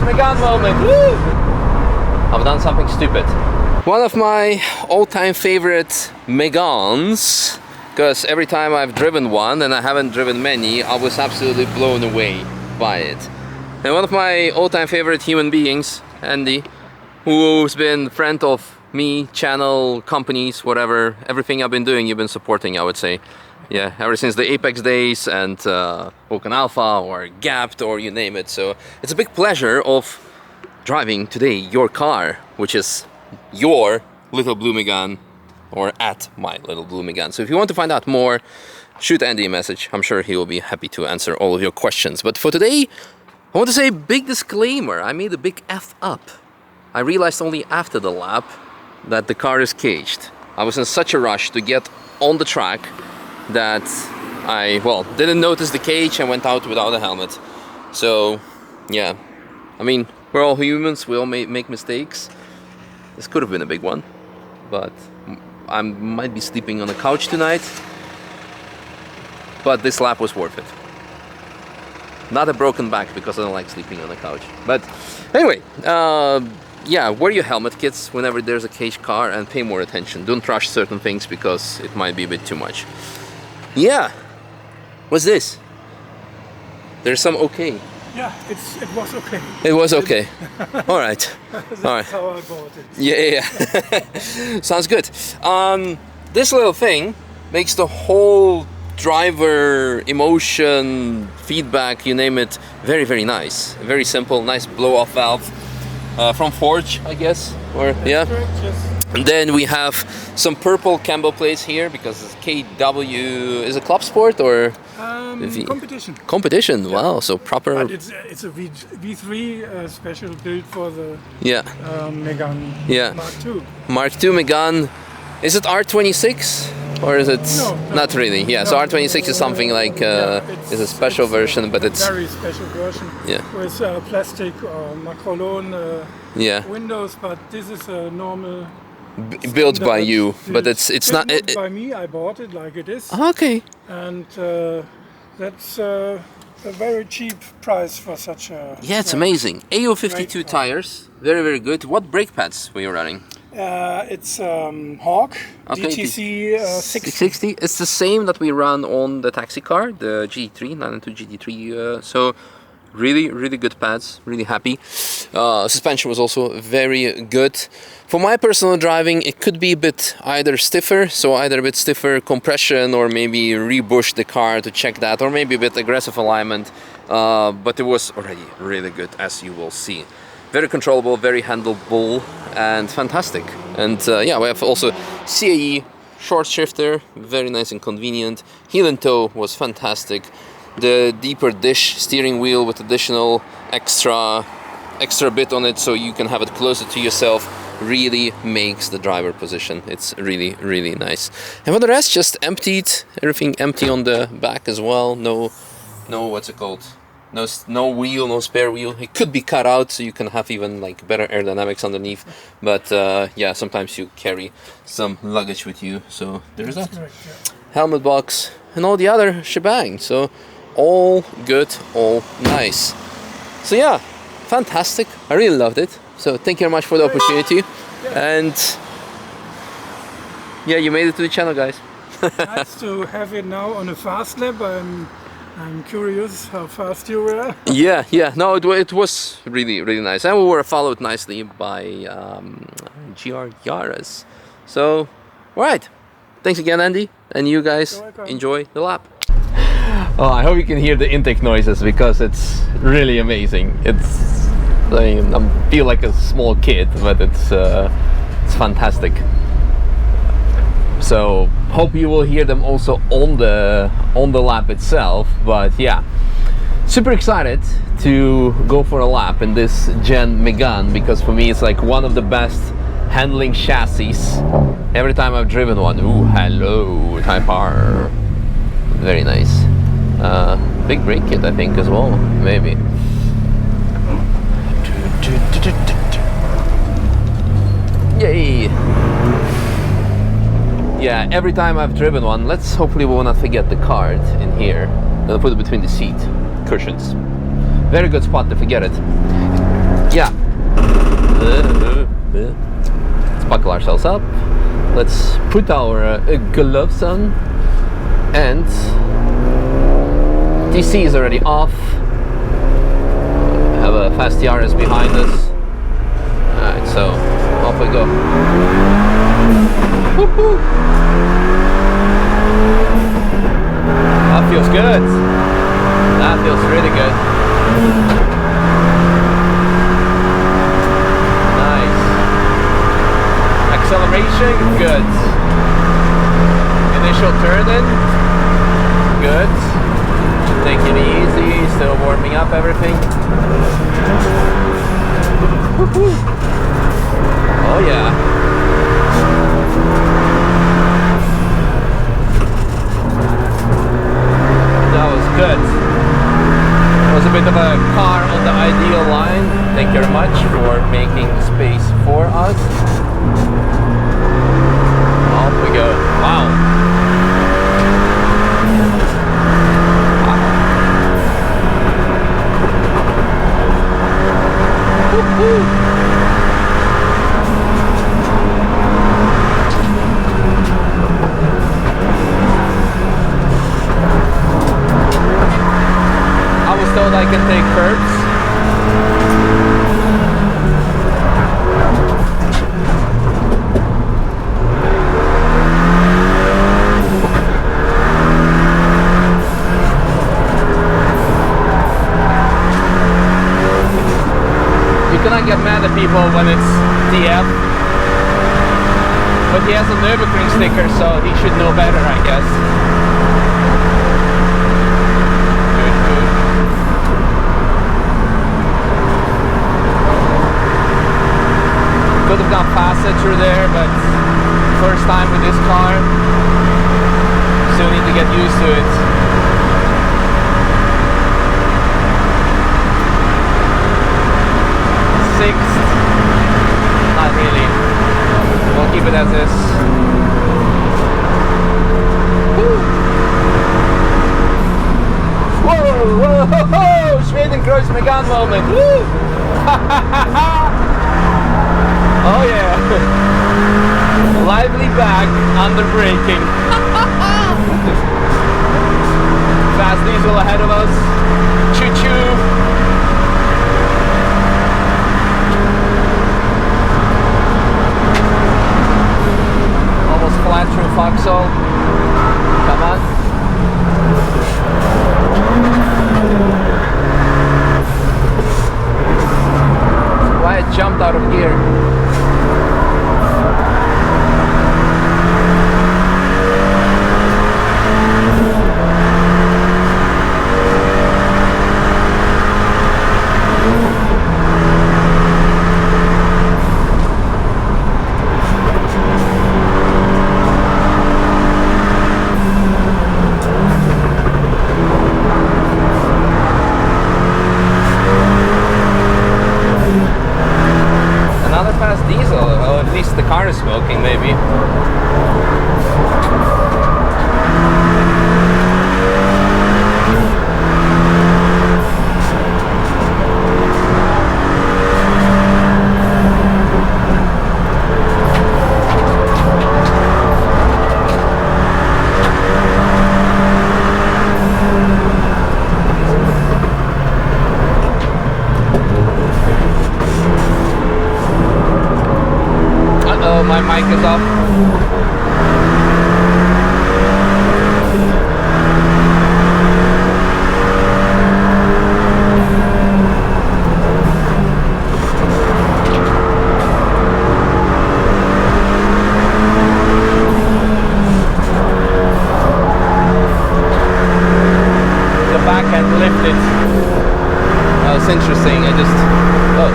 Megane moment. Woo! I've done something stupid. One of my all-time favorite Meganes, because every time I've driven one, and I haven't driven many, I was absolutely blown away by it. And one of my all-time favorite human beings, Andy, who's been a friend of me, channel, companies, whatever, everything I've been doing, you've been supporting, I would say. Yeah, ever since the Apex days and Vulcan Alpha or Gapped or you name it. So it's a big pleasure of driving today your car, which is your little blue Megane, or at my little blue Megane. So if you want to find out more, shoot Andy a message. I'm sure he will be happy to answer all of your questions. But for today, I want to say a big disclaimer. I made a big F up. I realized only after the lap that the car is caged. I was in such a rush to get on the track that I, well, didn't notice the cage and went out without a helmet. So, yeah, I mean, we're all humans, we all make mistakes. This could have been a big one, but I might be sleeping on the couch tonight. But this lap was worth it. Not a broken back because I don't like sleeping on the couch. But anyway, yeah, wear your helmet, kids, whenever there's a caged car, and pay more attention. Don't rush certain things because it might be a bit too much. Yeah, what's this? There's some okay. Yeah, it was okay. It was okay. All right. That's all right. how I bought it. Yeah. Sounds good. This little thing makes the whole driver emotion, feedback, you name it, very, very nice. Very simple, nice blow-off valve from Forge, I guess. Or yeah. Correct, yes. And then we have some purple Campbell plates here because it's KW is a club sport or Competition. Competition. Yeah. Wow, so proper. But it's a V3 special build for the Megane Mark II. Mark II Megane. Is it R26 or is it not really? Yeah, no, so R26 is something like is a special version, but it's very special version. Yeah. With plastic or Macrolone windows, but this is a normal. Built by you, but it's not by me. I bought it like it is. Okay. And that's a very cheap price for such a. Yeah, it's amazing. AO52 tires, very, very good. What brake pads were you running? It's Hawk DTC 660. It's the same that we run on the taxi car, the GT3, 992 GT3. So really, really good pads. Really happy. Suspension was also very good. For my personal driving, it could be a bit either stiffer, so either a bit stiffer compression, or maybe rebush the car to check that, or maybe a bit aggressive alignment. But it was already really good, as you will see. Very controllable, very handleable, and fantastic. And yeah, we have also CAE short shifter, very nice and convenient. Heel and toe was fantastic. The deeper dish steering wheel with additional extra bit on it, so you can have it closer to yourself, really makes the driver position. It's really, really nice. And for the rest, just emptied, everything empty on the back as well. No, what's it called? No wheel, no spare wheel. It could be cut out so you can have even like better aerodynamics underneath. But yeah, sometimes you carry some luggage with you, so there's that. Correct, yeah. Helmet box and all the other shebang. So all good, all nice. So yeah, fantastic. I really loved it. So thank you very much for the opportunity. And yeah, you made it to the channel, guys. Nice to have it now on a fast lap. I'm curious how fast you were. Yeah. No, it was really, really nice. And we were followed nicely by Yaris. So, alright. Thanks again, Andy. And you guys enjoy the lap. Oh, I hope you can hear the intake noises because it's really amazing. I feel like a small kid, but it's fantastic. So hope you will hear them also on the lap itself. But yeah, super excited to go for a lap in this Gen Megane because for me it's like one of the best handling chassis every time I've driven one. Ooh, hello, Type R. Very nice. Big brake kit, I think, as well, maybe. Yay! Yeah, every time I've driven one, hopefully we will not forget the card in here. I'll put it between the seat cushions. Very good spot to forget it. yeah. Let's buckle ourselves up. Let's put our gloves on. And DC is already off. We have a fast Yaris behind us. Alright, so off we go. Woo-hoo. That feels good. That feels really good. Nice. Acceleration, good. Initial turn in, good. Take it easy, still warming up everything. Woo-hoo. Oh yeah. That was good. It was a bit of a car on the ideal line. Thank you very much for making space for us. Off we go. Wow. Woo-hoo. I was told I can take curbs. You cannot get mad at people when it's DF, but he has a Nürburgring sticker, so he should know better, I guess. Good, good. Could have gone faster through there, but first time with this car, still need to get used to it. Sixth, not really. We'll keep it as is. Woo. Whoa, whoa, ho, ho! Schwedenkreuz Megane moment. Woo! Oh yeah. Lively back under braking. Fast diesel ahead of us. Choo choo. Flat through Foxhole. Come on. Why I jumped out of gear. The car is smoking, maybe. My mic is off. The back end lifted. That was interesting. I just... Oh.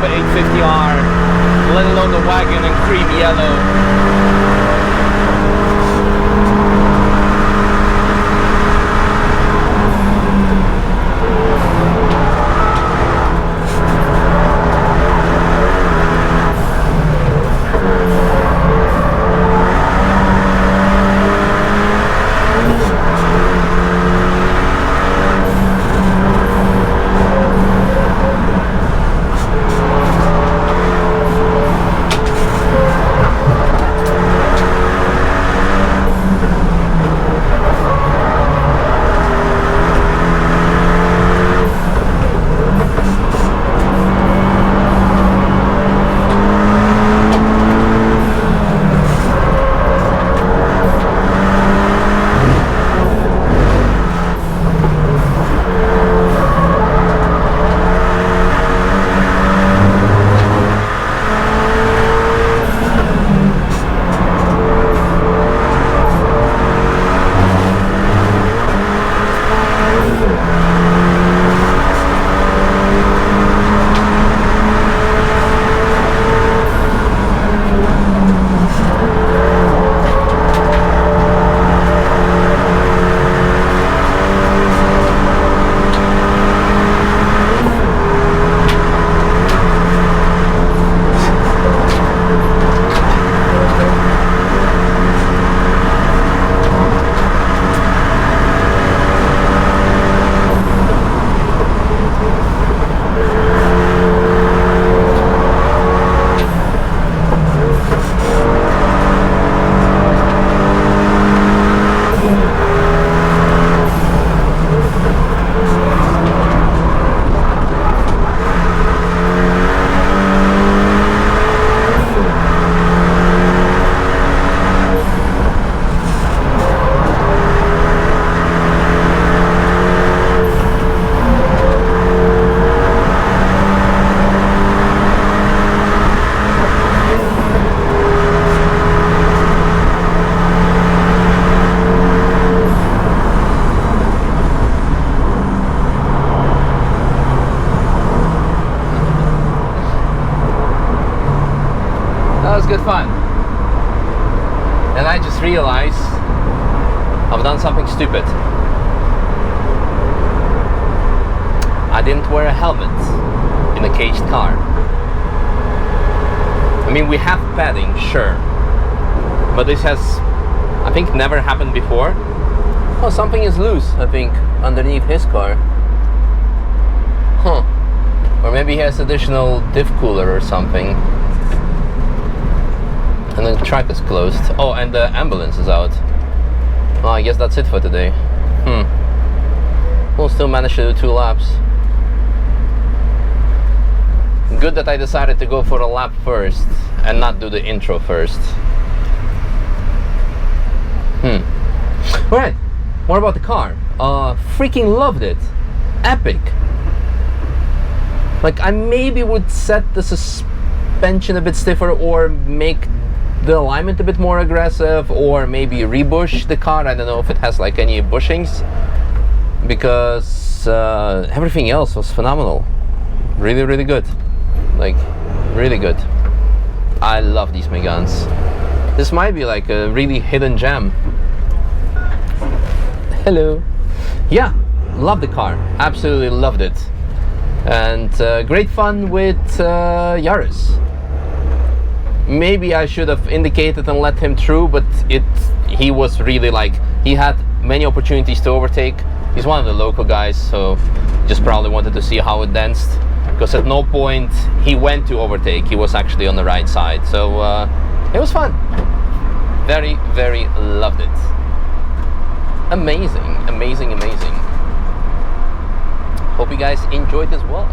a 850R, let alone the wagon in cream yellow. Good fun. And I just realized I've done something stupid. I didn't wear a helmet in a caged car. I mean, we have padding, sure, but this has, I think, never happened before. Oh, something is loose, I think, underneath his car. Huh. Or maybe he has additional diff cooler or something. And the track is closed. Oh, and the ambulance is out. Well, I guess that's it for today. We'll still manage to do 2 laps. Good that I decided to go for a lap first and not do the intro first. Alright, what about the car? Freaking loved it. Epic. Like, I maybe would set the suspension a bit stiffer or make the alignment a bit more aggressive, or maybe rebush the car. I don't know if it has like any bushings, because everything else was phenomenal. Really, really good. Like, really good. I love these Meganes. This might be like a really hidden gem. Hello. Yeah, love the car. Absolutely loved it. And great fun with Yaris. Maybe I should have indicated and let him through, but he was really like, he had many opportunities to overtake. He's one of the local guys, so just probably wanted to see how it danced, because at no point he went to overtake. He was actually on the right side, so it was fun. Very, very loved it. Amazing, amazing, amazing. Hope you guys enjoyed as well.